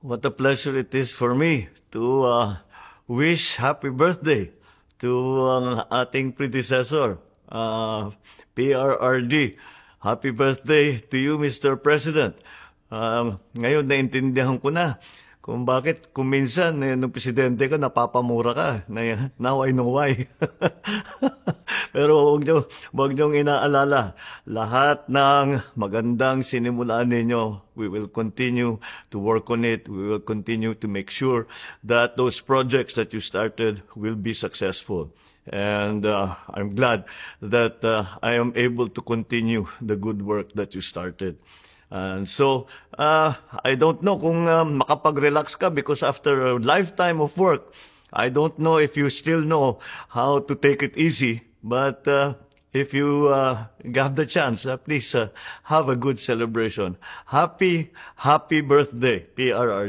What a pleasure it is for me to wish happy birthday to ang ating predecessor, PRRD. Happy birthday to you, Mr. President. Ngayon naintindihan ko na kung bakit kung minsan nung presidente ka napapamura ka. Now I know why. Pero huwag niyong inaalala, lahat ng magandang sinimulan ninyo, we will continue to work on it. We will continue to make sure that those projects that you started will be successful. And I'm glad that I am able to continue the good work that you started. And so, I don't know kung makapag-relax ka because after a lifetime of work, I don't know if you still know how to take it easy. But if you have the chance, please have a good celebration. Happy birthday, PRR.